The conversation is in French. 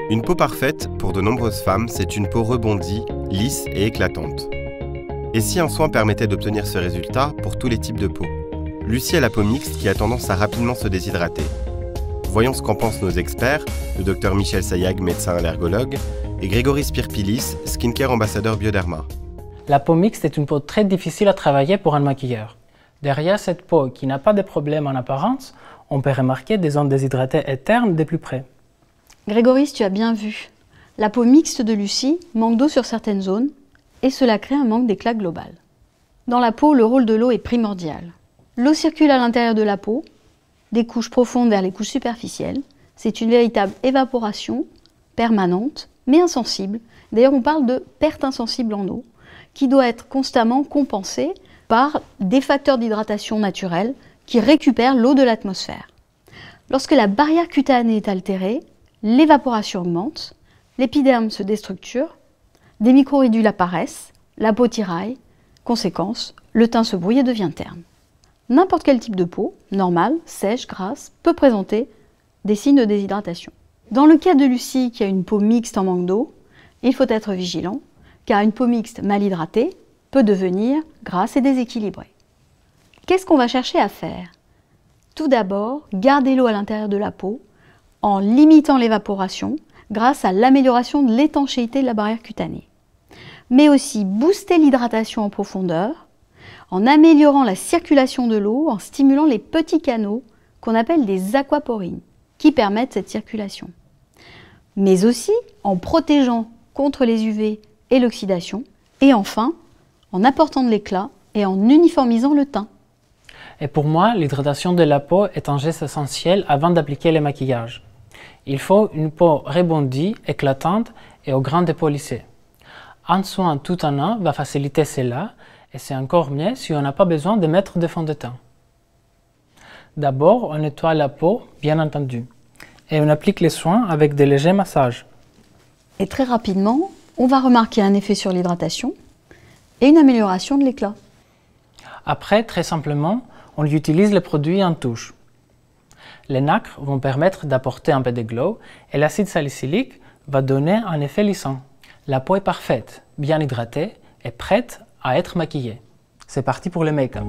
Une peau parfaite, pour de nombreuses femmes, c'est une peau rebondie, lisse et éclatante. Et si un soin permettait d'obtenir ce résultat pour tous les types de peau? Lucie a la peau mixte qui a tendance à rapidement se déshydrater. Voyons ce qu'en pensent nos experts, le docteur Michel Sayag, médecin allergologue, et Grégory Spirpilis, skincare ambassadeur Bioderma. La peau mixte est une peau très difficile à travailler pour un maquilleur. Derrière cette peau qui n'a pas de problème en apparence, on peut remarquer des zones déshydratées internes de plus près. Grégory, tu as bien vu. La peau mixte de Lucie manque d'eau sur certaines zones et cela crée un manque d'éclat global. Dans la peau, le rôle de l'eau est primordial. L'eau circule à l'intérieur de la peau, des couches profondes vers les couches superficielles. C'est une véritable évaporation permanente, mais insensible. D'ailleurs, on parle de perte insensible en eau, qui doit être constamment compensée par des facteurs d'hydratation naturels qui récupèrent l'eau de l'atmosphère. Lorsque la barrière cutanée est altérée, l'évaporation augmente, l'épiderme se déstructure, des microridules apparaissent, la peau tiraille, conséquence, le teint se brouille et devient terne. N'importe quel type de peau, normale, sèche, grasse, peut présenter des signes de déshydratation. Dans le cas de Lucie qui a une peau mixte en manque d'eau, il faut être vigilant, car une peau mixte mal hydratée peut devenir grasse et déséquilibrée. Qu'est-ce qu'on va chercher à faire? Tout d'abord, garder l'eau à l'intérieur de la peau en limitant l'évaporation grâce à l'amélioration de l'étanchéité de la barrière cutanée. Mais aussi booster l'hydratation en profondeur en améliorant la circulation de l'eau, en stimulant les petits canaux qu'on appelle des aquaporines qui permettent cette circulation. Mais aussi en protégeant contre les UV et l'oxydation et enfin en apportant de l'éclat et en uniformisant le teint. Et pour moi, l'hydratation de la peau est un geste essentiel avant d'appliquer le maquillage. Il faut une peau rebondie, éclatante et au grain dépolissé. Un soin tout en un va faciliter cela et c'est encore mieux si on n'a pas besoin de mettre de fond de teint. D'abord, on nettoie la peau, bien entendu, et on applique les soins avec de légers massages. Et très rapidement, on va remarquer un effet sur l'hydratation et une amélioration de l'éclat. Après, très simplement, on utilise les produits en touche. Les nacres vont permettre d'apporter un peu de glow et l'acide salicylique va donner un effet lissant. La peau est parfaite, bien hydratée et prête à être maquillée. C'est parti pour le make-up.